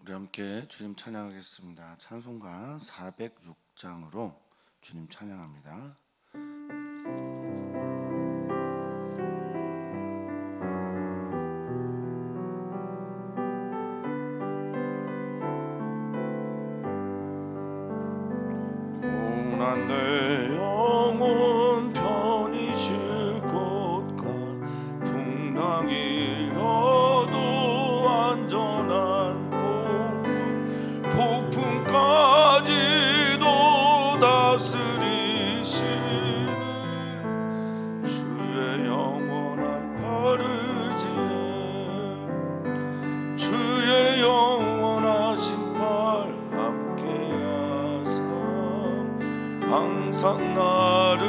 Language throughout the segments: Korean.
우리 함께 주님 찬양하겠습니다. 찬송가 406장으로 주님 찬양합니다. 고난 내 영혼 편히 쉴 곳과 풍랑이 일어도 안전한 폭풍까지도 다스리시는 주의 영원한 바르지에 주의 영원하신 팔 함께하사 항상 나를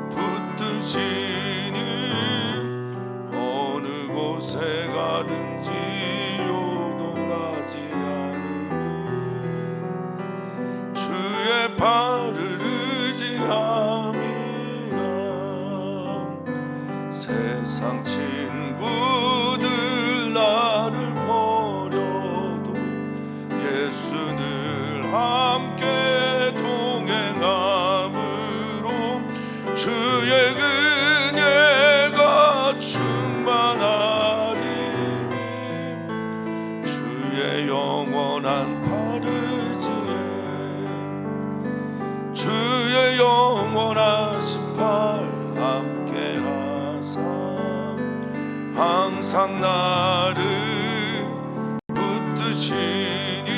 붙드시니 어느 곳에 가든지 요동하지 않으니 주의 발을 의지함이라. 세상 친구들 나를 버려도 예수 늘 함께 동행함으로 주의 은혜가 충만하리니 주의 영원한 바르지에 주의 영원하신 팔 함께하사 항상 나를 붙드시니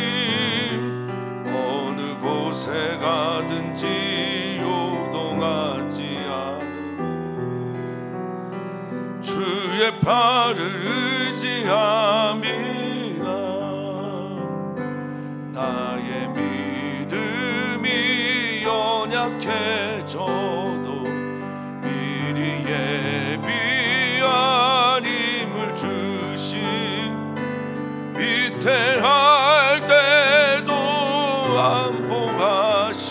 어느 곳에 가든지 요동하지 않으니 주의 팔을 의지함이라. 나의 믿음이 연약해져도 미리 예비한 힘을 주시 위태할 때도 안봉하시는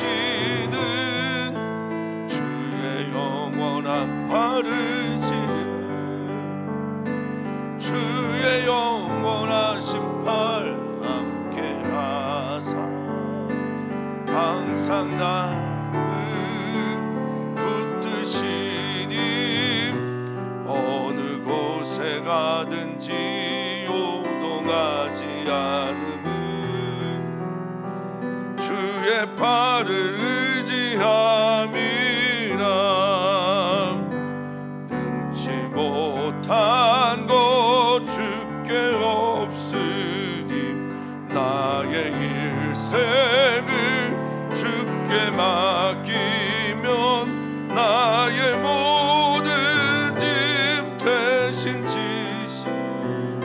주의 영원한 바르지에 주의 영원하신 팔 함께하사 항상 나를 붙드시니 어느 곳에 가든지 요동하지 않음은 주의 팔을 의지함이라. 능치 못한 것 주께 없으니 나의 일생을 주께 맡기면 나의 모든 짐 대신 지시는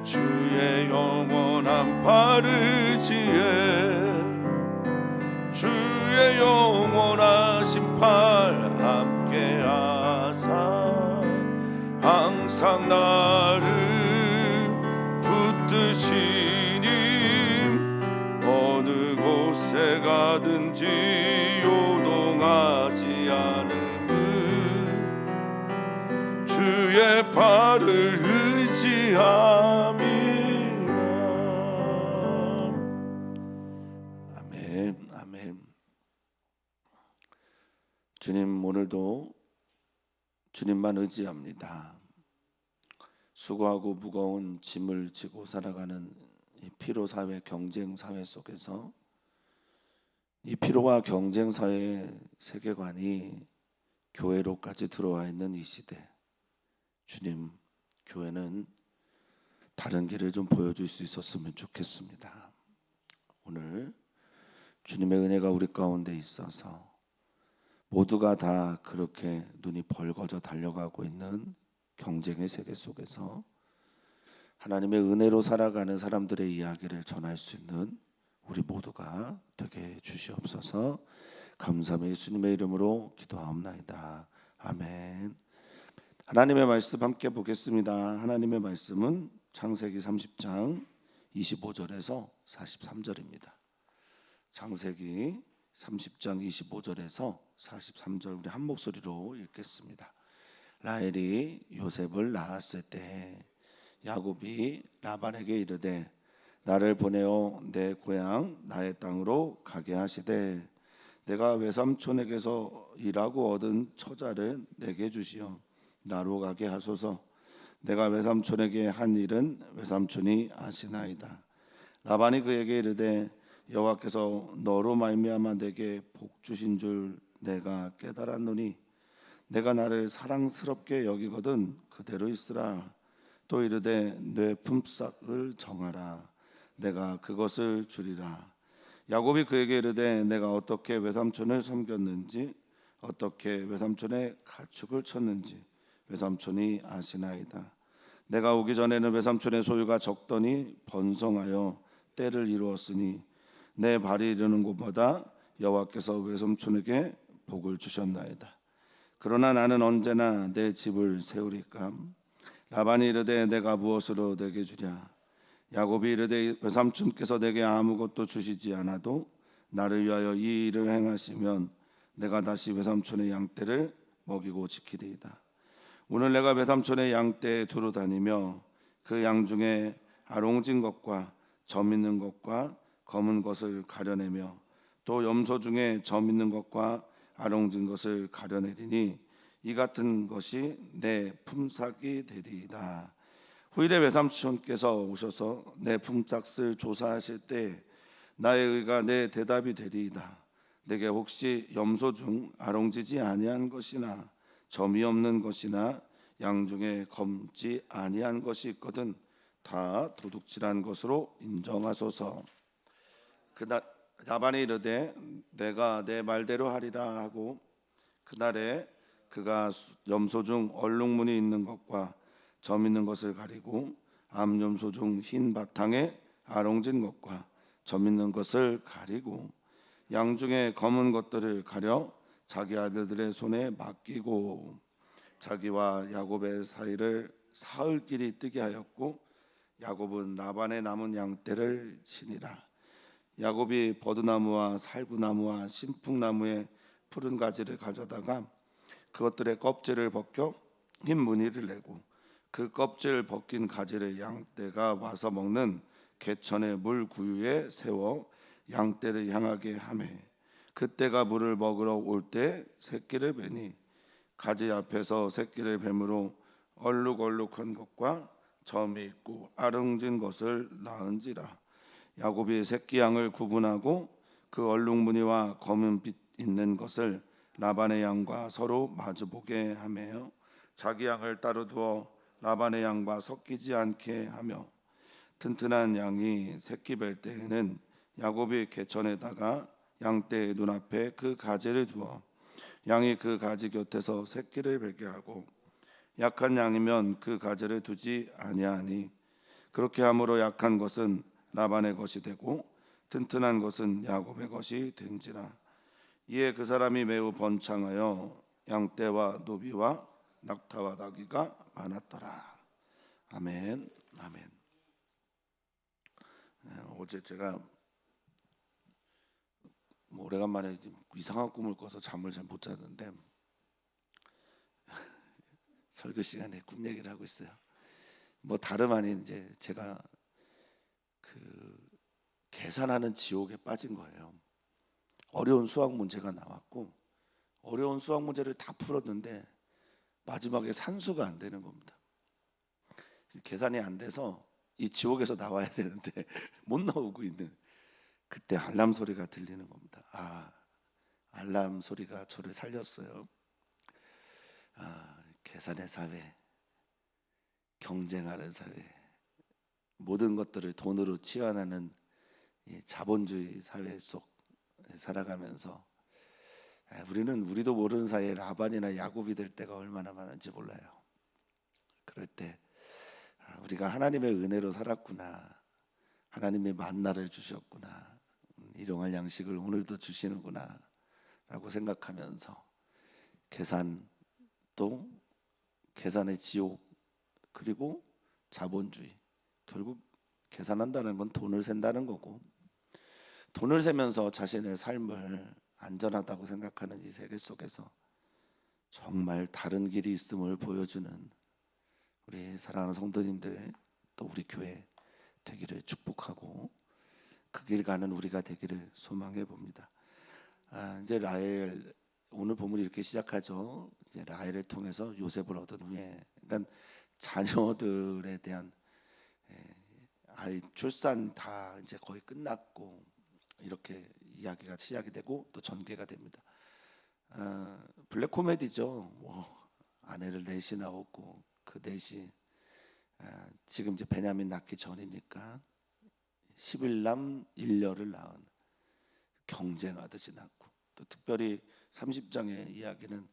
주의 영원한 바르지에 주의 영원하신 팔 함께하사 항상 나를 붙드시니 어느 곳에 가든지 요동하지 않음은 주의 팔을 의지함이라. 아멘, 아멘. 주님, 오늘도 주님만 의지합니다. 수고하고 무거운 짐을 지고 살아가는 이 피로사회, 경쟁사회 속에서 이 피로와 경쟁사회의 세계관이 교회로까지 들어와 있는 이 시대, 주님, 교회는 다른 길을 좀 보여줄 수 있었으면 좋겠습니다. 오늘 주님의 은혜가 우리 가운데 있어서 모두가 다 그렇게 눈이 벌거져 달려가고 있는 경쟁의 세계 속에서 하나님의 은혜로 살아가는 사람들의 이야기를 전할 수 있는 우리 모두가 되게 해 주시옵소서. 감사함의 예수님의 이름으로 기도하옵나이다. 아멘. 하나님의 말씀 함께 보겠습니다. 하나님의 말씀은 창세기 30장 25절에서 43절입니다. 창세기 30장 25절에서 43절 우리 한 목소리로 읽겠습니다. 라헬이 요셉을 낳았을 때 야곱이 라반에게 이르되 나를 보내어 내 고향 나의 땅으로 가게 하시되 내가 외삼촌에게서 일하고 얻은 처자를 내게 주시어 나로 가게 하소서. 내가 외삼촌에게 한 일은 외삼촌이 아시나이다. 라반이 그에게 이르되 여호와께서 너로 말미암아 내게 복 주신 줄 내가 깨달았노니 내가 나를 사랑스럽게 여기거든 그대로 있으라. 또 이르되 내 품삯을 정하라. 내가 그것을 주리라. 야곱이 그에게 이르되 내가 어떻게 외삼촌을 섬겼는지 어떻게 외삼촌의 가축을 쳤는지 외삼촌이 아시나이다. 내가 오기 전에는 외삼촌의 소유가 적더니 번성하여 때를 이루었으니 내 발이 이르는 곳마다 여호와께서 외삼촌에게 복을 주셨나이다. 그러나 나는 언제나 내 집을 세우리까? 라반이 이르되 내가 무엇으로 내게 주랴? 야곱이 이르되 외삼촌께서 내게 아무것도 주시지 않아도 나를 위하여 이 일을 행하시면 내가 다시 외삼촌의 양떼를 먹이고 지키리이다. 오늘 내가 외삼촌의 양떼에 두루 다니며 그 양 중에 아롱진 것과 점 있는 것과 검은 것을 가려내며 또 염소 중에 점 있는 것과 아롱진 것을 가려내리니 이 같은 것이 내 품삯이 되리이다. 후일에 외삼촌께서 오셔서 내 품삯을 조사하실 때 나의 의가 내 대답이 되리이다. 내게 혹시 염소 중 아롱지지 아니한 것이나 점이 없는 것이나 양 중에 검지 아니한 것이 있거든 다 도둑질한 것으로 인정하소서. 그날 라반이 이르되 내가 내 말대로 하리라 하고 그날에 그가 염소 중 얼룩무늬 있는 것과 점 있는 것을 가리고 암염소 중 흰 바탕에 아롱진 것과 점 있는 것을 가리고 양 중에 검은 것들을 가려 자기 아들들의 손에 맡기고 자기와 야곱의 사이를 사흘길이 뜨게 하였고 야곱은 라반의 남은 양떼를 치니라. 야곱이 버드나무와 살구나무와 신풍나무의 푸른 가지를 가져다가 그것들의 껍질을 벗겨 흰 무늬를 내고 그 껍질 벗긴 가지를 양떼가 와서 먹는 개천의 물 구유에 세워 양떼를 향하게 하매 그때가 물을 먹으러 올 때 새끼를 베니 가지 앞에서 새끼를 뱀으로 얼룩얼룩한 것과 점이 있고 아릉진 것을 낳은지라. 야곱이 새끼 양을 구분하고 그 얼룩무늬와 검은 빛 있는 것을 라반의 양과 서로 마주보게 하며 자기 양을 따로 두어 라반의 양과 섞이지 않게 하며 튼튼한 양이 새끼 뵐 때에는 야곱이 개천에다가 양떼의 눈앞에 그 가지를 두어 양이 그 가지 곁에서 새끼를 베게 하고 약한 양이면 그 가지를 두지 아니하니 그렇게 함으로 약한 것은 라반의 것이 되고 튼튼한 것은 야곱의 것이 된지라. 이에 그 사람이 매우 번창하여 양떼와 노비와 낙타와 나귀가 많았더라. 아멘. 아멘. 어제 제가 오래간만에 이상한 꿈을 꿔서 잠을 잘 못 잤는데 설교 시간에 꿈 얘기를 하고 있어요. 뭐 다름 아닌 이제 제가 그 계산하는 지옥에 빠진 거예요. 어려운 수학 문제가 나왔고 어려운 수학 문제를 다 풀었는데 마지막에 산수가 안 되는 겁니다. 계산이 안 돼서 이 지옥에서 나와야 되는데 못 나오고 있는 그때 알람 소리가 들리는 겁니다. 알람 소리가 저를 살렸어요. 계산의 사회, 경쟁하는 사회, 모든 것들을 돈으로 치환하는 이 자본주의 사회 속 살아가면서 우리도 모르는 사이에 라반이나 야곱이 될 때가 얼마나 많은지 몰라요. 그럴 때 우리가 하나님의 은혜로 살았구나, 하나님이 만나를 주셨구나, 일용할 양식을 오늘도 주시는구나 라고 생각하면서 계산도 계산의 지옥 그리고 자본주의, 결국 계산한다는 건 돈을 센다는 거고 돈을 세면서 자신의 삶을 안전하다고 생각하는 이 세계 속에서 정말 다른 길이 있음을 보여주는 우리 사랑하는 성도님들, 또 우리 교회 되기를 축복하고 그 길 가는 우리가 되기를 소망해 봅니다. 이제 라헬 오늘 본문이 이렇게 시작하죠. 이제 라헬을 통해서 요셉을 얻은 후에, 그러니까 자녀들에 대한 아이 출산 다 이제 거의 끝났고 이렇게 이야기가 시작이 되고 또 전개가 됩니다. 블랙 코미디죠. 아내를 넷이 낳았고 그 넷이 지금 이제 베냐민 낳기 전이니까 11남 1녀를 낳은, 경쟁하듯이 낳고, 또 특별히 30장의 이야기는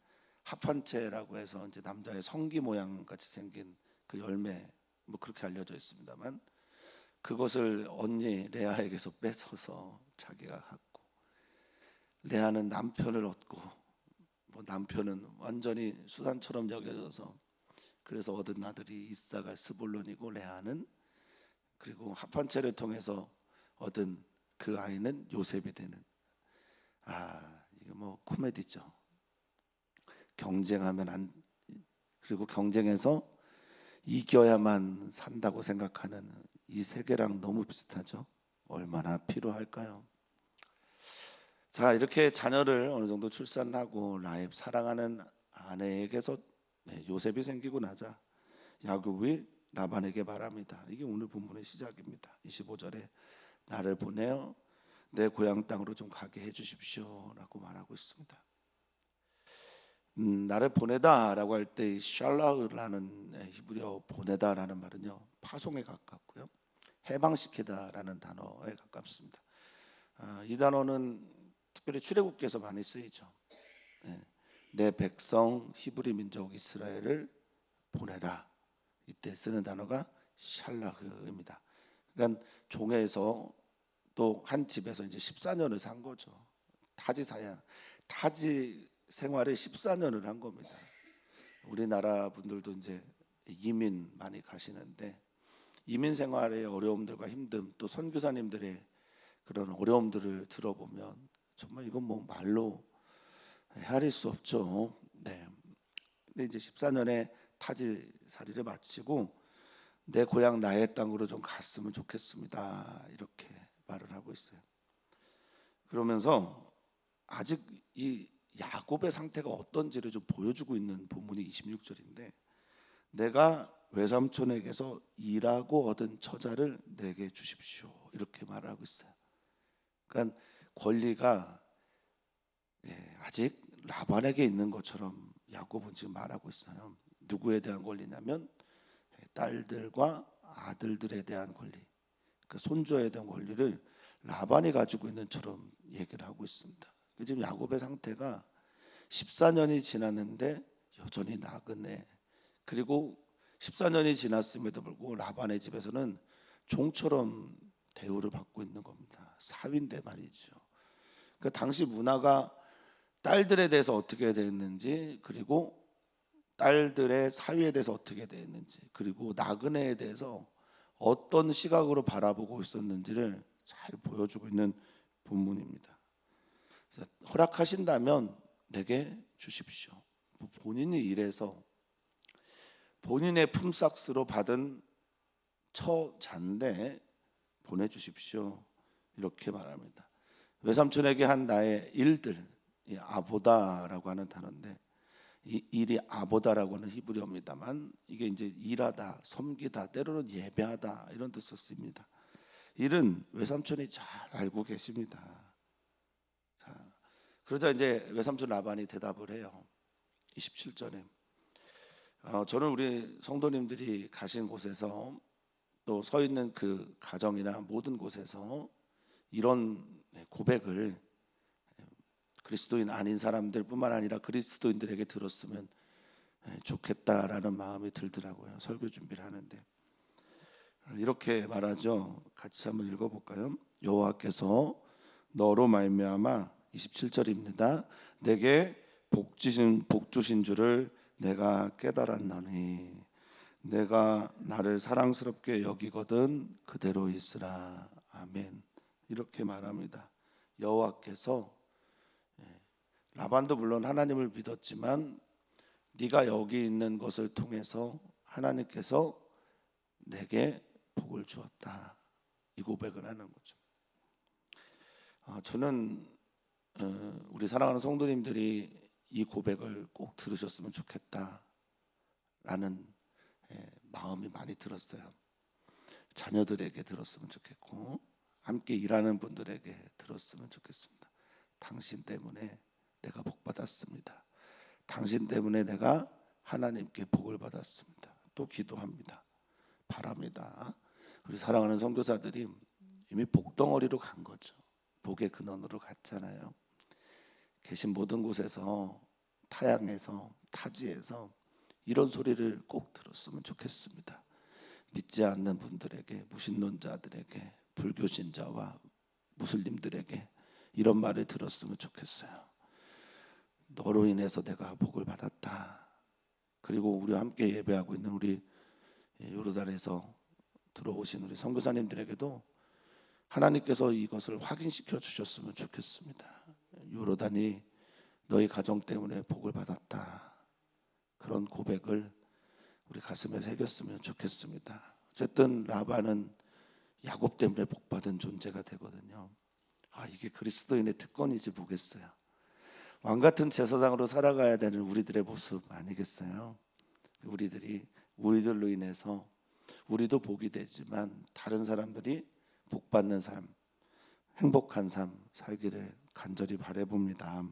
합한채라고 해서 이제 남자의 성기 모양 같이 생긴 그 열매, 뭐 그렇게 알려져 있습니다만 그것을 언니 레아에게서 뺏어서 자기가 갖고, 레아는 남편을 얻고 뭐 남편은 완전히 수단처럼 여겨져서 그래서 얻은 아들이 이사가 스불론이고 레아는, 그리고 합한채를 통해서 얻은 그 아이는 요셉이 되는, 이거 뭐 코미디죠. 경쟁하면 안, 그리고 경쟁해서 이겨야만 산다고 생각하는 이 세계랑 너무 비슷하죠. 얼마나 필요할까요? 자, 이렇게 자녀를 어느 정도 출산하고 라헬 사랑하는 아내에게서 요셉이 생기고 나자 야곱이 라반에게 말합니다. 이게 오늘 본문의 시작입니다. 25절에 나를 보내어 내 고향 땅으로 좀 가게 해주십시오 라고 말하고 있습니다. 나를 보내다라고 할 때 샬라흐라는 히브리어 보내다라는 말은요, 파송에 가깝고요, 해방시키다라는 단어에 가깝습니다. 이 단어는 특별히 출애굽기에서 많이 쓰이죠. 내 백성 히브리 민족 이스라엘을 보내라, 이때 쓰는 단어가 샬라흐입니다. 그러니까 종에서 또 한 집에서 이제 14년을 산 거죠. 타지 생활을 14년을 한 겁니다. 우리나라 분들도 이제 이민 많이 가시는데 이민 생활의 어려움들과 힘듦, 또 선교사님들의 그런 어려움들을 들어보면 정말 이건 뭐 말로 헤아릴 수 없죠. 네. 근데 이제 14년의 타지살이를 마치고 내 고향 나의 땅으로 좀 갔으면 좋겠습니다, 이렇게 말을 하고 있어요. 그러면서 아직 이 야곱의 상태가 어떤지를 좀 보여주고 있는 본문이 26절인데, 내가 외삼촌에게서 일하고 얻은 처자를 내게 주십시오, 이렇게 말을 하고 있어요. 그러니까 권리가 아직 라반에게 있는 것처럼 야곱은 지금 말하고 있어요. 누구에 대한 권리냐면 딸들과 아들들에 대한 권리, 그 손주에 대한 권리를 라반이 가지고 있는 처럼 얘기를 하고 있습니다. 지금 야곱의 상태가 14년이 지났는데 여전히 나그네, 그리고 14년이 지났음에도 불구하고 라반의 집에서는 종처럼 대우를 받고 있는 겁니다. 사위인데 말이죠. 그 당시 문화가 딸들에 대해서 어떻게 됐는지, 그리고 딸들의 사위에 대해서 어떻게 됐는지, 그리고 나그네에 대해서 어떤 시각으로 바라보고 있었는지를 잘 보여주고 있는 본문입니다. 허락하신다면 내게 주십시오. 본인이 일해서 본인의 품삯으로 받은 처자인데 보내주십시오, 이렇게 말합니다. 외삼촌에게 한 나의 일들, 아보다라고 하는 단어인데, 이 일이 아보다라고 하는 히브리어입니다만 이게 이제 일하다, 섬기다, 때로는 예배하다 이런 뜻을 씁니다. 일은 외삼촌이 잘 알고 계십니다. 자, 그러자 이제 외삼촌 라반이 대답을 해요. 27절에 저는 우리 성도님들이 가신 곳에서 또 서 있는 그 가정이나 모든 곳에서 이런 고백을 그리스도인 아닌 사람들뿐만 아니라 그리스도인들에게 들었으면 좋겠다라는 마음이 들더라고요. 설교 준비를 하는데 이렇게 말하죠. 같이 한번 읽어볼까요? 여호와께서 너로 말미암아, 27절입니다. 내게 복 주신 줄을 내가 깨달았나니 내가 나를 사랑스럽게 여기거든 그대로 있으라. 아멘. 이렇게 말합니다. 여호와께서, 라반도 물론 하나님을 믿었지만 네가 여기 있는 것을 통해서 하나님께서 내게 복을 주었다. 이 고백을 하는 거죠. 저는 우리 사랑하는 성도님들이 이 고백을 꼭 들으셨으면 좋겠다라는 마음이 많이 들었어요. 자녀들에게 들었으면 좋겠고 함께 일하는 분들에게 들었으면 좋겠습니다. 당신 때문에 내가 복 받았습니다. 당신 때문에 내가 하나님께 복을 받았습니다. 또 기도합니다. 바랍니다. 우리 사랑하는 선교사들이 이미 복덩어리로 간 거죠. 복의 근원으로 갔잖아요. 계신 모든 곳에서, 타양에서, 타지에서 이런 소리를 꼭 들었으면 좋겠습니다. 믿지 않는 분들에게, 무신론자들에게, 불교신자와 무슬림들에게 이런 말을 들었으면 좋겠어요. 너로 인해서 내가 복을 받았다. 그리고 우리와 함께 예배하고 있는 우리 요르단에서 들어오신 우리 선교사님들에게도 하나님께서 이것을 확인시켜 주셨으면 좋겠습니다. 요르단이 너희 가정 때문에 복을 받았다. 그런 고백을 우리 가슴에 새겼으면 좋겠습니다. 어쨌든 라반은 야곱 때문에 복받은 존재가 되거든요. 이게 그리스도인의 특권이지 뭐겠어요. 왕같은 제사장으로 살아가야 되는 우리들의 모습 아니겠어요? 우리들로 인해서 우리도 복이 되지만 다른 사람들이 복받는 삶, 행복한 삶 살기를 간절히 바라봅니다.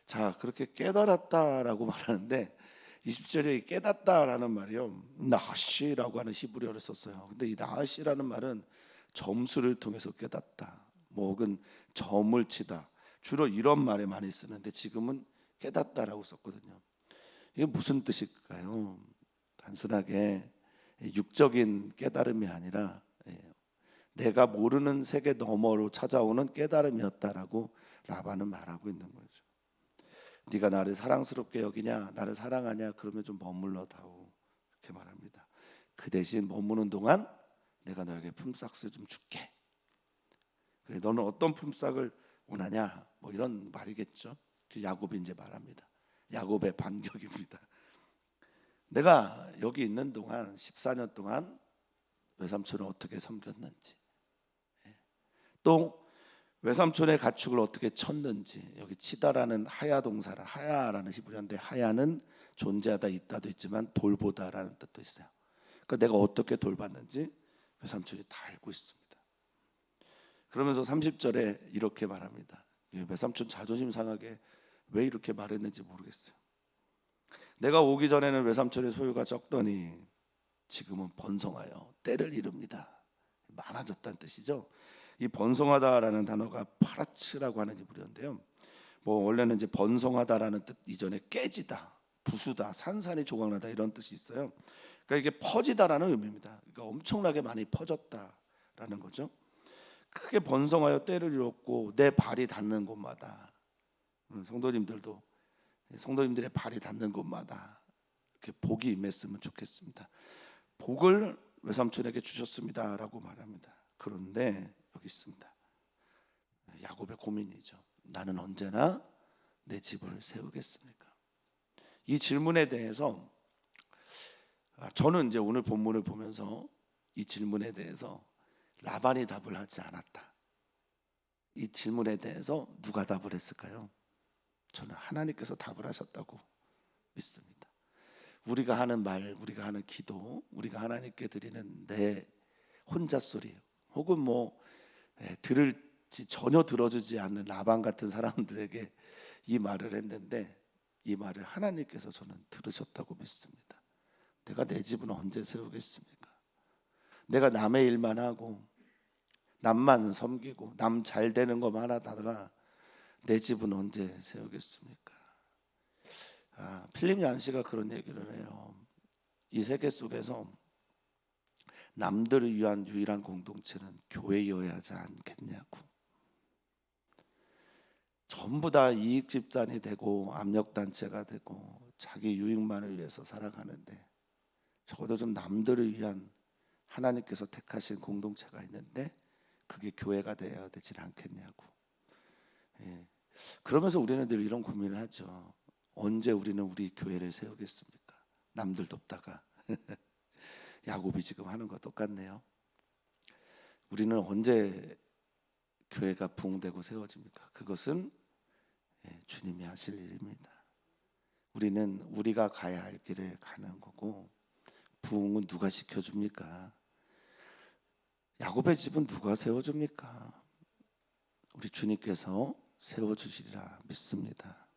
자, 그렇게 깨달았다라고 말하는데 20절에 깨닫다라는 말이요, 나하시라고 하는 히브리어를 썼어요. 근데 이 나하시라는 말은 점수를 통해서 깨닫다, 혹은 점을 치다, 주로 이런 말에 많이 쓰는데 지금은 깨닫다라고 썼거든요. 이게 무슨 뜻일까요? 단순하게 육적인 깨달음이 아니라 내가 모르는 세계 너머로 찾아오는 깨달음이었다라고 라반은 말하고 있는 거죠. 네가 나를 사랑스럽게 여기냐, 나를 사랑하냐, 그러면 좀 머물러 다오, 이렇게 말합니다. 그 대신 머무는 동안 내가 너에게 품삯을 좀 줄게. 그래, 너는 어떤 품삯을 원하냐, 이런 말이겠죠. 그 야곱이 이제 말합니다. 야곱의 반격입니다. 내가 여기 있는 동안 14년 동안 외삼촌을 어떻게 섬겼는지, 또 외삼촌의 가축을 어떻게 쳤는지, 여기 치다라는 하야 동사라, 하야라는 히브리어인데 하야는 존재하다, 있다도 있지만 돌보다라는 뜻도 있어요. 그러니까 내가 어떻게 돌봤는지 외삼촌이 다 알고 있습니다. 그러면서 30절에 이렇게 말합니다. 외삼촌 자존심 상하게 왜 이렇게 말했는지 모르겠어요. 내가 오기 전에는 외삼촌의 소유가 적더니 지금은 번성하여 때를 이룹니다. 많아졌다는 뜻이죠. 이 번성하다라는 단어가 파라츠라고 하는 히브리어인데요. 원래는 이제 번성하다라는 뜻 이전에 깨지다, 부수다, 산산이 조각나다 이런 뜻이 있어요. 그러니까 이게 퍼지다라는 의미입니다. 그러니까 엄청나게 많이 퍼졌다라는 거죠. 크게 번성하여 때를 이뤘고 내 발이 닿는 곳마다, 성도님들의 발이 닿는 곳마다 이렇게 복이 임했으면 좋겠습니다. 복을 외삼촌에게 주셨습니다라고 말합니다. 그런데 여기 있습니다. 야곱의 고민이죠. 나는 언제나 내 집을 세우겠습니까? 이 질문에 대해서 저는 이제 오늘 본문을 보면서 이 질문에 대해서 라반이 답을 하지 않았다. 이 질문에 대해서 누가 답을 했을까요? 저는 하나님께서 답을 하셨다고 믿습니다. 우리가 하는 말, 우리가 하는 기도, 우리가 하나님께 드리는 내 혼자 소리, 혹은 들을지 전혀 들어주지 않는 라반 같은 사람들에게 이 말을 했는데, 이 말을 하나님께서 저는 들으셨다고 믿습니다. 내가 내 집은 언제 세우겠습니까? 내가 남의 일만 하고 남만 섬기고 남 잘 되는 것만 하다가 내 집은 언제 세우겠습니까? 필립 얀시가 그런 얘기를 해요. 이 세계 속에서 남들을 위한 유일한 공동체는 교회여야 하지 않겠냐고. 전부 다 이익 집단이 되고 압력 단체가 되고 자기 유익만을 위해서 살아가는데, 적어도 좀 남들을 위한 하나님께서 택하신 공동체가 있는데 그게 교회가 되어야 되지 않겠냐고. 그러면서 우리는 늘 이런 고민을 하죠. 언제 우리는 우리 교회를 세우겠습니까? 남들 돕다가. 야곱이 지금 하는 거 똑같네요. 우리는 언제 교회가 부흥되고 세워집니까? 그것은 주님이 하실 일입니다. 우리는 우리가 가야 할 길을 가는 거고, 부흥은 누가 시켜줍니까? 야곱의 집은 누가 세워줍니까? 우리 주님께서 세워주시리라 믿습니다.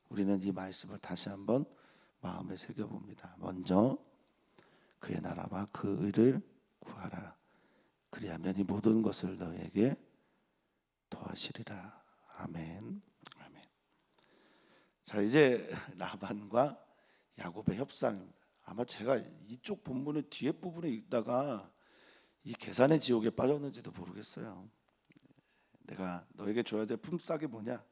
우리는 이 말씀을 다시 한번 마음에 새겨봅니다. 먼저 그의 나라와 그 의를 구하라. 그리하면 이 모든 것을 너에게 더하시리라. 아멘. 아멘. 자, 이제 라반과 야곱의 협상입니다. 아마 제가 이쪽 본문의 뒤에 부분에 읽다가 이 계산의 지옥에 빠졌는지도 모르겠어요. 내가 너에게 줘야 될 품삯이 뭐냐?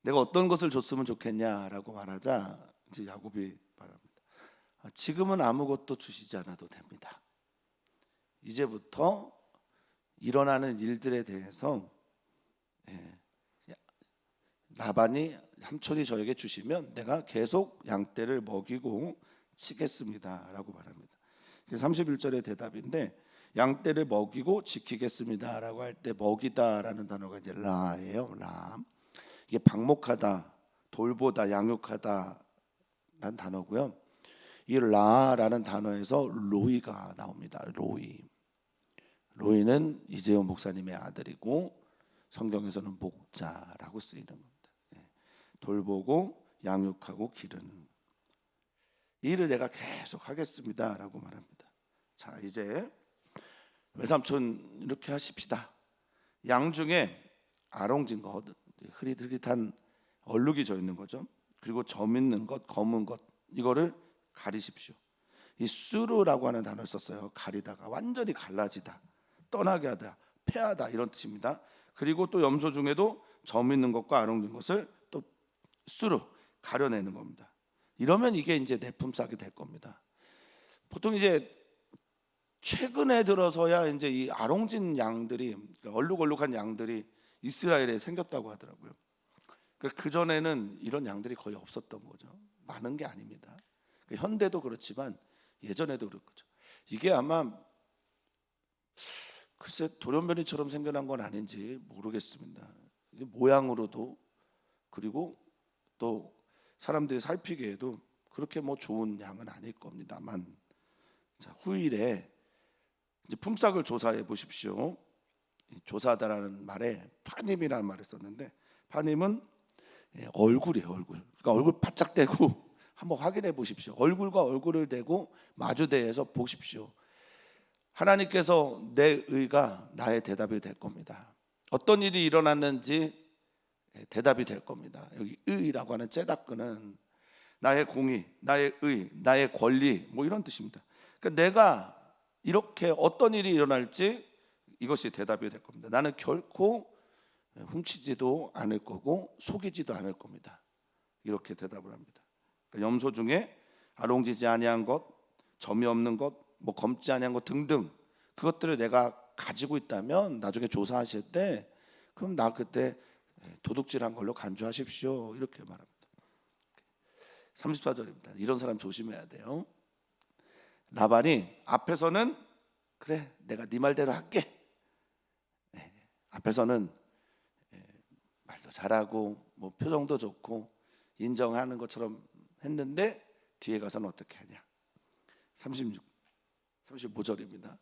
내가 어떤 것을 줬으면 좋겠냐라고 말하자 이제 야곱이 말합니다. 지금은 아무것도 주시지 않아도 됩니다. 이제부터 일어나는 일들에 대해서 라반이 삼촌이 저에게 주시면 내가 계속 양떼를 먹이고 치겠습니다 라고 말합니다. 31절의 대답인데, 양떼를 먹이고 지키겠습니다 라고 할 때 먹이다라는 단어가 이제 라예요. 라. 이게 방목하다, 돌보다, 양육하다 라는 단어고요. 이 라라는 단어에서 로이가 나옵니다. 로이는 이재용 목사님의 아들이고 성경에서는 목자라고 쓰이는 겁니다. 돌보고 양육하고 기르는 이 일을 내가 계속 하겠습니다 라고 말합니다. 자, 이제 외삼촌 이렇게 하십시다. 양 중에 아롱진 것, 흐릿흐릿한 얼룩이 져 있는 거죠. 그리고 점 있는 것, 검은 것, 이거를 가리십시오. 이 수르라고 하는 단어를 썼어요. 가리다가 완전히 갈라지다, 떠나게 하다, 패하다 이런 뜻입니다. 그리고 또 염소 중에도 점 있는 것과 아롱진 것을 또 수르 가려내는 겁니다. 이러면 이게 이제 내 품삯이 될 겁니다. 보통 이제 최근에 들어서야 이제 이 아롱진 양들이, 얼룩얼룩한 양들이 이스라엘에 생겼다고 하더라고요. 그 전에는 이런 양들이 거의 없었던 거죠. 많은 게 아닙니다. 현대도 그렇지만 예전에도 그렇죠. 이게 아마 글쎄 돌연변이처럼 생겨난 건 아닌지 모르겠습니다. 이게 모양으로도, 그리고 또 사람들이 살피기에도 그렇게 뭐 좋은 양은 아닐 겁니다만, 자, 후일에 이제 품삯을 조사해 보십시오. 조사하다라는 말에 파님이라는 말을 썼는데, 파님은 얼굴이에요. 그러니까 얼굴 바짝 대고 한번 확인해 보십시오. 얼굴과 얼굴을 대고 마주대해서 보십시오. 하나님께서 내 의가 나의 대답이 될 겁니다. 어떤 일이 일어났는지 대답이 될 겁니다. 여기 의라고 하는 째다끄는 나의 공의, 나의 의, 나의 권리 뭐 이런 뜻입니다. 그러니까 내가 이렇게 어떤 일이 일어날지 이것이 대답이 될 겁니다. 나는 결코 훔치지도 않을 거고 속이지도 않을 겁니다. 이렇게 대답을 합니다. 그러니까 염소 중에 아롱지지 아니한 것, 점이 없는 것, 뭐 검지 아니한 것 등등 그것들을 내가 가지고 있다면 나중에 조사하실 때 그럼 나 그때 도둑질한 걸로 간주하십시오 이렇게 말합니다. 34절입니다. 이런 사람 조심해야 돼요. 라반이 앞에서는 그래 내가 네 말대로 할게, 앞에서는 말도 잘하고 뭐 표정도 좋고 인정하는 것처럼 했는데 뒤에 가서는 어떻게 하냐. 35절입니다.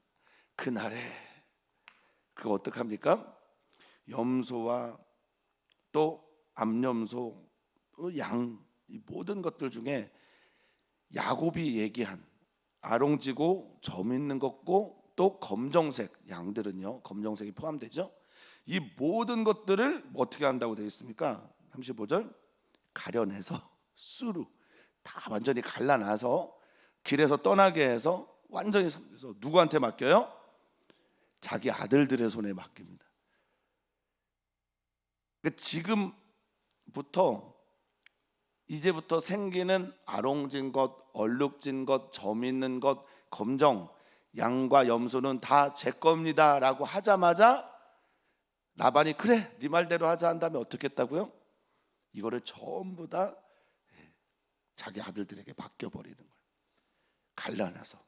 그날에 그거 어떡합니까? 염소와 또 암염소 또 양, 이 모든 것들 중에 야곱이 얘기한 아롱지고 점 있는 것고 또 검정색 양들은요, 검정색이 포함되죠. 이 모든 것들을 어떻게 한다고 되어 있습니까? 35절 가려내서 수루 다 완전히 갈라놔서 길에서 떠나게 해서 완전히 누구한테 맡겨요? 자기 아들들의 손에 맡깁니다. 그러니까 지금부터 이제부터 생기는 아롱진 것, 얼룩진 것, 점 있는 것, 검정, 양과 염소는 다 제 겁니다 라고 하자마자 라반이 그래 네 말대로 하자 한 다음에 어떻게 했다고요? 이거를 전부 다 자기 아들들에게 맡겨버리는 거예요. 갈라놔서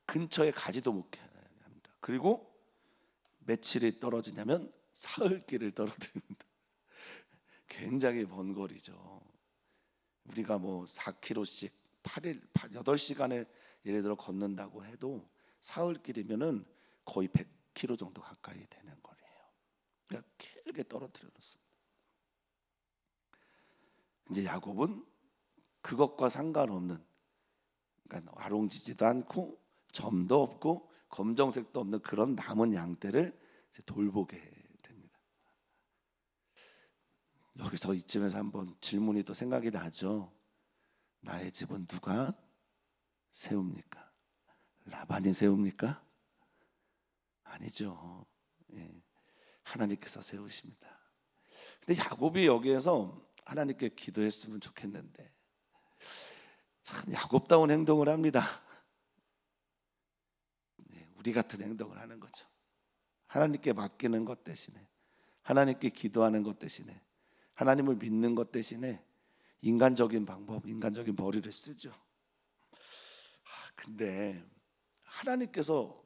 근처에 가지도 못해 합니다. 그리고 며칠이 떨어지냐면 사흘길을 떨어뜨립니다. 굉장히 먼 거리죠. 우리가 뭐 4km씩 8시간을 예를 들어 걷는다고 해도 사흘길이면은 거의 100km 정도 가까이 되는 거리예요. 그러니까 길게 떨어뜨려 놓습니다. 이제 야곱은 그것과 상관없는, 그러니까 와롱지지도 않고 점도 없고 검정색도 없는 그런 남은 양떼를 돌보게 됩니다. 여기서 이쯤에서 한번 질문이 또 생각이 나죠. 나의 집은 누가 세웁니까? 라반이 세웁니까? 아니죠. 하나님께서 세우십니다. 근데 야곱이 여기에서 하나님께 기도했으면 좋겠는데 참 야곱다운 행동을 합니다. 우리 같은 행동을 하는 거죠. 하나님께 맡기는 것 대신에, 하나님께 기도하는 것 대신에, 하나님을 믿는 것 대신에 인간적인 방법, 인간적인 머리를 쓰죠. 근데 하나님께서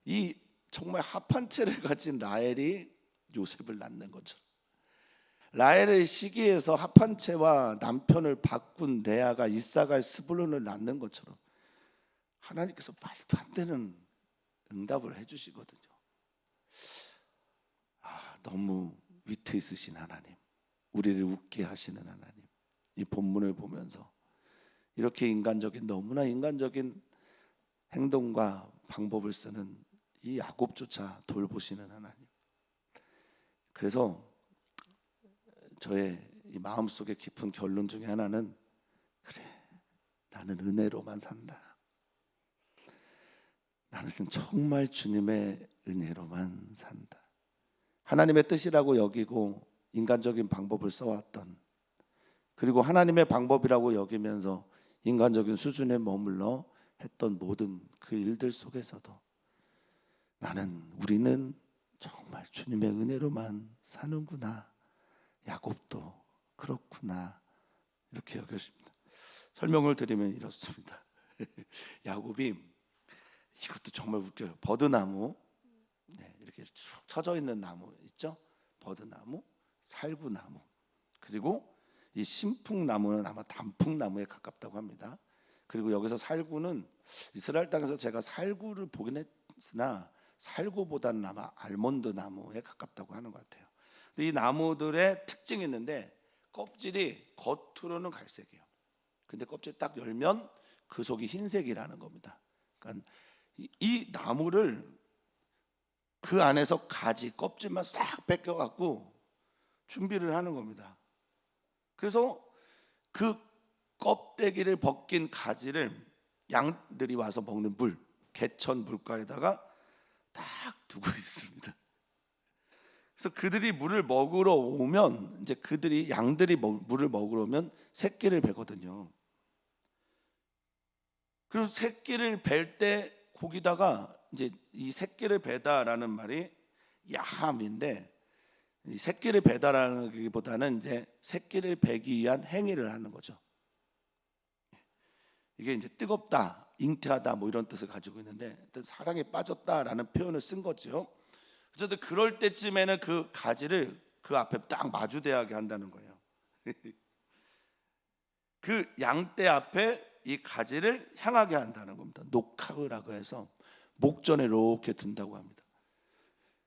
이 정말 합한 채를 가진 라헬이 요셉을 낳는 거죠. 라헬의 시기에서 합한 채와 남편을 바꾼 레아가 이삭을 스불론을 낳는 것처럼 하나님께서 말도 안 되는 응답을 해주시거든요. 너무 위트 있으신 하나님, 우리를 웃게 하시는 하나님. 이 본문을 보면서 이렇게 인간적인, 너무나 인간적인 행동과 방법을 쓰는 이 야곱조차 돌보시는 하나님. 그래서 저의 이 마음속에 깊은 결론 중에 하나는, 그래, 나는 은혜로만 산다. 나는 정말 주님의 은혜로만 산다. 하나님의 뜻이라고 여기고 인간적인 방법을 써왔던, 그리고 하나님의 방법이라고 여기면서 인간적인 수준에 머물러 했던 모든 그 일들 속에서도 우리는 정말 주님의 은혜로만 사는구나, 야곱도 그렇구나, 이렇게 여겨집니다. 설명을 드리면 이렇습니다. 야곱이, 이것도 정말 웃겨요. 버드나무, 이렇게 쭉 쳐져 있는 나무 있죠? 버드나무, 살구나무, 그리고 이 신풍나무는 아마 단풍나무에 가깝다고 합니다. 그리고 여기서 살구는 이스라엘 땅에서 제가 살구를 보긴 했으나 살구보다는 아마 알몬드 나무에 가깝다고 하는 것 같아요. 근데 이 나무들의 특징이 있는데 껍질이 겉으로는 갈색이에요. 근데 껍질 딱 열면 그 속이 흰색이라는 겁니다. 그러니까 이 나무를 그 안에서 가지, 껍질만 싹 뺏겨갖고 준비를 하는 겁니다. 그래서 그 껍데기를 벗긴 가지를 양들이 와서 먹는 물, 개천 물가에다가 딱 두고 있습니다. 그래서 그들이 물을 먹으러 오면, 이제 양들이 물을 먹으러 오면 새끼를 베거든요. 그리고 새끼를 벨 때 거기다가 이제 이 새끼를 베다라는 말이 야함인데, 이 새끼를 베다라는 것보다는 이제 새끼를 베기 위한 행위를 하는 거죠. 이게 이제 뜨겁다, 잉태하다 뭐 이런 뜻을 가지고 있는데, 사랑에 빠졌다라는 표현을 쓴 거죠. 그래서 그럴 때쯤에는 그 가지를 그 앞에 딱 마주대하게 한다는 거예요. 그 양떼 앞에 이 가지를 향하게 한다는 겁니다. 녹화라고 해서 목전에 이렇게 둔다고 합니다.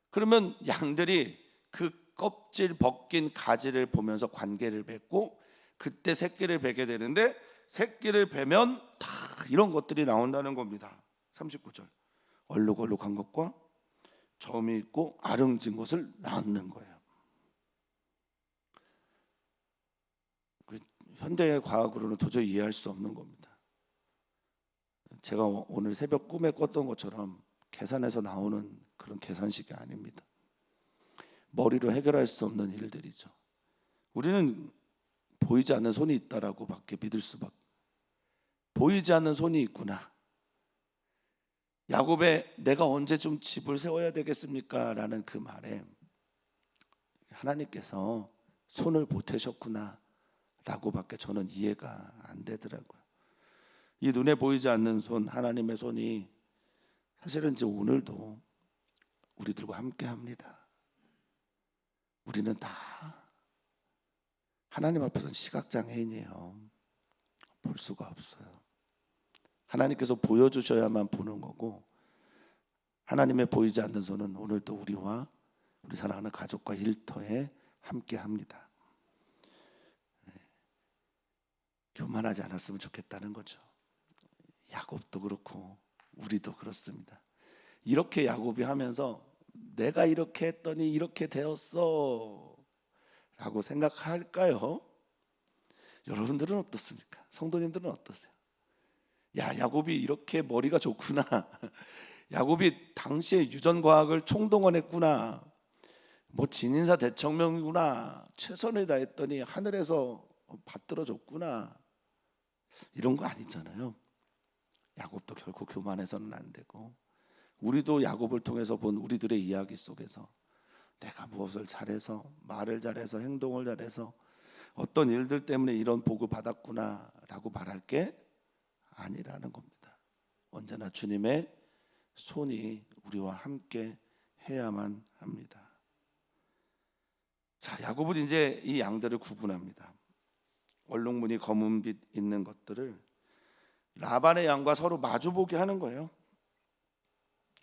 그러면 양들이 그 껍질 벗긴 가지를 보면서 관계를 맺고 그때 새끼를 베게 되는데, 새끼를 베면 다 이런 것들이 나온다는 겁니다. 39절, 얼룩얼룩한 것과 점이 있고 아름진 것을 낳는 거예요. 현대 과학으로는 도저히 이해할 수 없는 겁니다. 제가 오늘 새벽 꿈에 꿨던 것처럼 계산해서 나오는 그런 계산식이 아닙니다. 머리로 해결할 수 없는 일들이죠. 우리는 보이지 않는 손이 있다라고 밖에 믿을 수밖에. 보이지 않는 손이 있구나. 야곱의 내가 언제 좀 집을 세워야 되겠습니까? 라는 그 말에 하나님께서 손을 보태셨구나 라고 밖에 저는 이해가 안 되더라고요. 이 눈에 보이지 않는 손, 하나님의 손이 사실은 이제 오늘도 우리들과 함께 합니다. 우리는 다 하나님 앞에서는 시각장애인이에요. 볼 수가 없어요. 하나님께서 보여주셔야만 보는 거고, 하나님의 보이지 않는 손은 오늘도 우리와 우리 사랑하는 가족과 일터에 함께 합니다. 교만하지 않았으면 좋겠다는 거죠. 야곱도 그렇고 우리도 그렇습니다. 이렇게 야곱이 하면서 내가 이렇게 했더니 이렇게 되었어 라고 생각할까요? 여러분들은 어떻습니까? 성도님들은 어떠세요? 야, 야곱이 이렇게 머리가 좋구나. 야곱이 당시에 유전과학을 총동원했구나. 뭐 진인사 대청명이구나. 최선을 다했더니 하늘에서 받들어줬구나. 이런 거 아니잖아요. 야곱도 결코 교만해서는 안 되고, 우리도 야곱을 통해서 본 우리들의 이야기 속에서 내가 무엇을 잘해서, 말을 잘해서, 행동을 잘해서 어떤 일들 때문에 이런 복을 받았구나 라고 말할 게 아니라는 겁니다. 언제나 주님의 손이 우리와 함께 해야만 합니다. 자, 야곱은 이제 이 양들을 구분합니다. 얼룩무늬 검은빛 있는 것들을 라반의 양과 서로 마주보게 하는 거예요.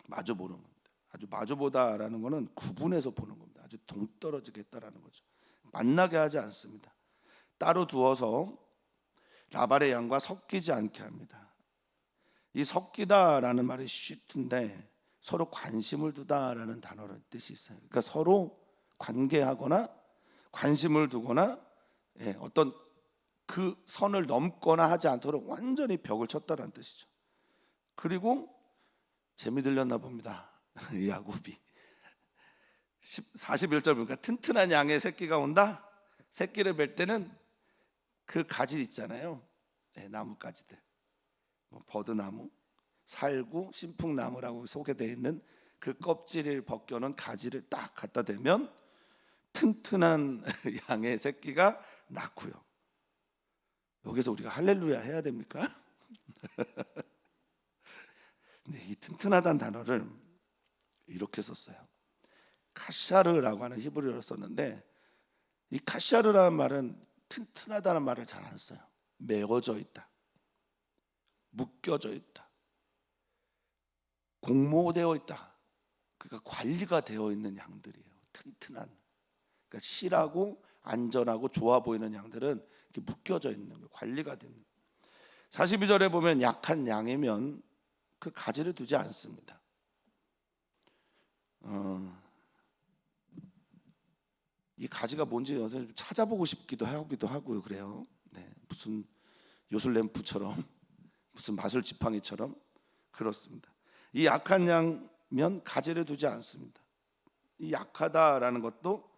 마주보는 겁니다. 아주 마주보다라는 것은 구분해서 보는 겁니다. 아주 동떨어지게 했다라는 거죠. 만나게 하지 않습니다. 따로 두어서 라반의 양과 섞이지 않게 합니다. 이 섞이다라는 말이 쉬운데 서로 관심을 두다라는 단어의 뜻이 있어요. 그러니까 서로 관계하거나 관심을 두거나 어떤 그 선을 넘거나 하지 않도록 완전히 벽을 쳤다라는 뜻이죠. 그리고 재미 들렸나 봅니다. 야곱이 41절 보니까 튼튼한 양의 새끼가 온다. 새끼를 뵐 때는 그 가지 있잖아요. 나뭇가지들, 뭐 버드나무, 살구, 신풍나무라고 소개되어 있는 그 껍질을 벗겨놓은 가지를 딱 갖다 대면 튼튼한 양의 새끼가 낳고요. 여기서 우리가 할렐루야 해야 됩니까? 근데 이 튼튼하다는 단어를 이렇게 썼어요. 카샤르라고 하는 히브리어를 썼는데, 이 카샤르라는 말은 튼튼하다는 말을 잘 안 써요. 메어져 있다, 묶여져 있다, 공모되어 있다. 그러니까 관리가 되어 있는 양들이에요. 튼튼한, 그러니까 실하고 안전하고 좋아 보이는 양들은 이렇게 묶여져 있는 거예요. 관리가 되는. 42절에 보면 약한 양이면 그 가지를 두지 않습니다. 이 가지가 뭔지 좀 찾아보고 싶기도 하고요. 그래요. 무슨 요술램프처럼, 무슨 마술 지팡이처럼 그렇습니다. 이 약한 양면 가지를 두지 않습니다. 이 약하다라는 것도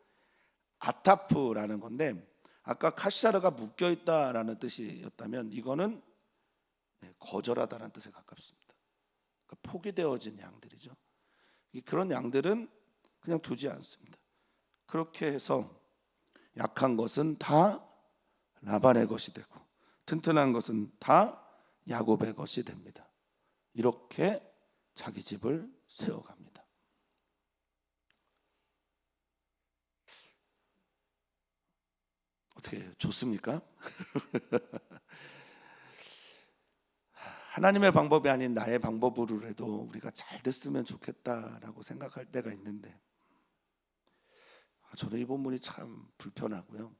아타프라는 건데, 아까 카시사르가 묶여 있다라는 뜻이었다면 이거는 거절하다라는 뜻에 가깝습니다. 그러니까 포기되어진 양들이죠. 그런 양들은 그냥 두지 않습니다. 그렇게 해서 약한 것은 다 라반의 것이 되고 튼튼한 것은 다 야곱의 것이 됩니다. 이렇게 자기 집을 세워갑니다. 어떻게 좋습니까? 하나님의 방법이 아닌 나의 방법으로 해도 우리가 잘 됐으면 좋겠다라고 생각할 때가 있는데, 저는 이 본문이 참 불편하고요.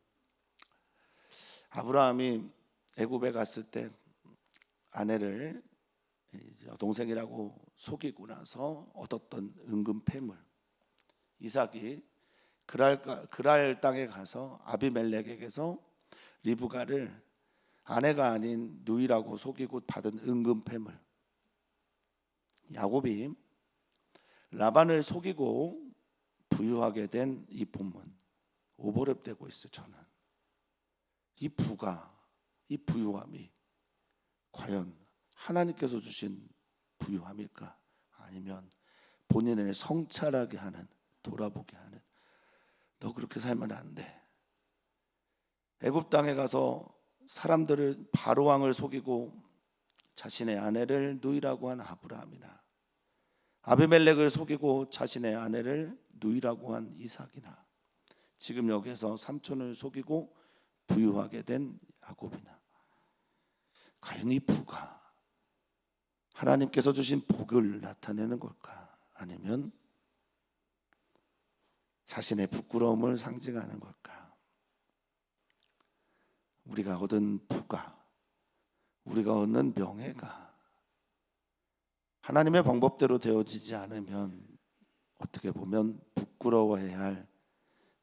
아브라함이 애굽에 갔을 때 아내를 동생이라고 속이고 나서 얻었던 은금 패물, 이삭이 그랄 땅에 가서 아비멜렉에게서 리브가를 아내가 아닌 누이라고 속이고 받은 은금 패물, 야곱이 라반을 속이고 부유하게 된 이 본문 오버랩되고 있어요. 저는 이 부가, 이 부유함이 과연 하나님께서 주신 부유함일까, 아니면 본인을 성찰하게 하는, 돌아보게 하는, 너 그렇게 살면 안 돼. 애굽 땅에 가서 사람들을, 바로 왕을 속이고 자신의 아내를 누이라고 한 아브라함이나 아비멜렉을 속이고 자신의 아내를 누이라고 한 이삭이나 지금 여기서 삼촌을 속이고 부유하게 된 야곱이나, 과연 이 부가 하나님께서 주신 복을 나타내는 걸까? 아니면 자신의 부끄러움을 상징하는 걸까? 우리가 얻은 부가, 우리가 얻는 명예가 하나님의 방법대로 되어지지 않으면 어떻게 보면 부끄러워해야 할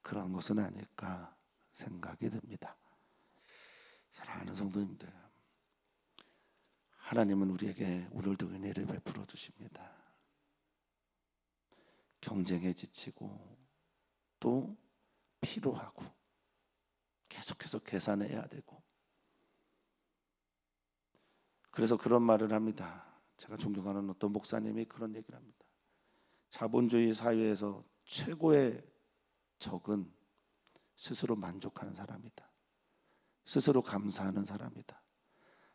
그런 것은 아닐까 생각이 듭니다. 사랑하는 성도님들, 하나님은 우리에게 오늘도 은혜를 베풀어 주십니다. 경쟁에 지치고 또 피로하고 계속해서 계산해야 되고, 그래서 그런 말을 합니다. 제가 존경하는 어떤 목사님이 그런 얘기를 합니다. 자본주의 사회에서 최고의 적은 스스로 만족하는 사람이다. 스스로 감사하는 사람이다.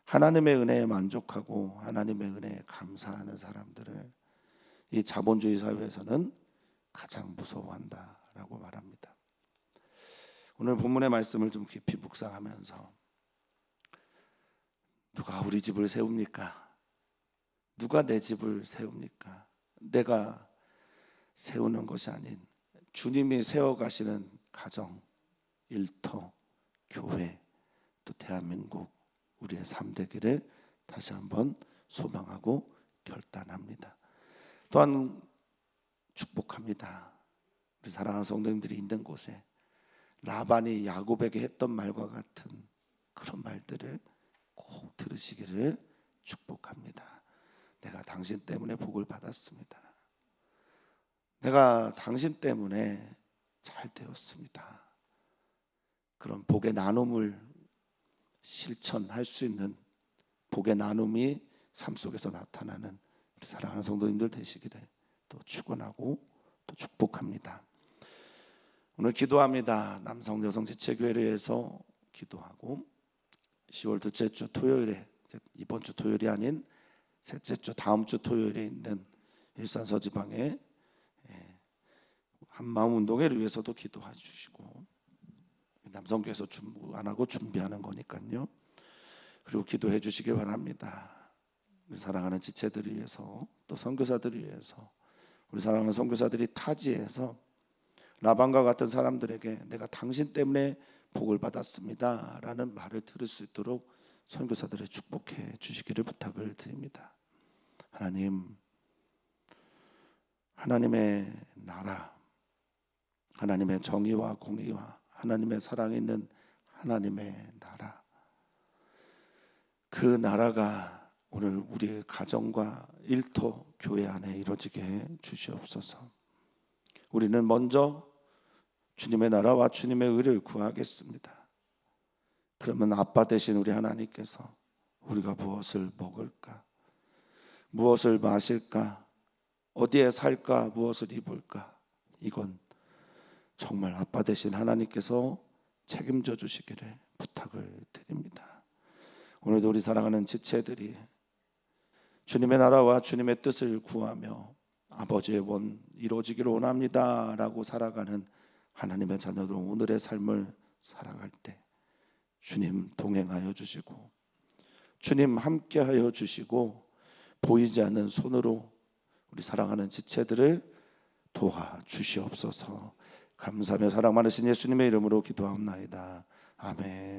하나님의 은혜에 만족하고 하나님의 은혜에 감사하는 사람들을 이 자본주의 사회에서는 가장 무서워한다라고 말합니다. 오늘 본문의 말씀을 좀 깊이 묵상하면서, 누가 우리 집을 세웁니까? 누가 내 집을 세웁니까? 내가 세우는 것이 아닌 주님이 세워가시는 가정, 일터, 교회, 또 대한민국, 우리의 삶 되기를 다시 한번 소망하고 결단합니다. 또한 축복합니다. 우리 사랑하는 성도님들이 있는 곳에 라반이 야곱에게 했던 말과 같은 그런 말들을 꼭 들으시기를 축복합니다. 내가 당신 때문에 복을 받았습니다. 내가 당신 때문에 잘 되었습니다. 그런 복의 나눔을 실천할 수 있는 복의 나눔이 삶 속에서 나타나는 우리 사랑하는 성도님들 되시기를 또 축원하고 또 축복합니다. 오늘 기도합니다. 남성 여성 지체교회를 위해서 기도하고, 10월 둘째 주 토요일에, 이번 주 토요일이 아닌 셋째 주 다음 주 토요일에 있는 일산 서지방의 한마음 운동회를 위해서도 기도해 주시고, 남성교회에서 안 하고 준비하는 거니까요. 그리고 기도해 주시기 바랍니다. 우리 사랑하는 지체들을 위해서, 또 선교사들을 위해서, 우리 사랑하는 선교사들이 타지에서 라반과 같은 사람들에게 내가 당신 때문에 복을 받았습니다 라는 말을 들을 수 있도록 선교사들을 축복해 주시기를 부탁을 드립니다. 하나님, 하나님의 나라, 하나님의 정의와 공의와 하나님의 사랑이 있는 하나님의 나라, 그 나라가 오늘 우리의 가정과 일터, 교회 안에 이루어지게 주시옵소서. 우리는 먼저 주님의 나라와 주님의 의를 구하겠습니다. 그러면 아빠 되신 우리 하나님께서 우리가 무엇을 먹을까, 무엇을 마실까, 어디에 살까, 무엇을 입을까, 이건 정말 아빠 되신 하나님께서 책임져 주시기를 부탁을 드립니다. 오늘도 우리 사랑하는 지체들이 주님의 나라와 주님의 뜻을 구하며 아버지의 원 이루어지기를 원합니다 라고 살아가는 하나님의 자녀들, 오늘의 삶을 살아갈 때 주님 동행하여 주시고, 주님 함께하여 주시고, 보이지 않는 손으로 우리 사랑하는 지체들을 도와주시옵소서. 감사하며 사랑 많으신 예수님의 이름으로 기도하옵나이다. 아멘.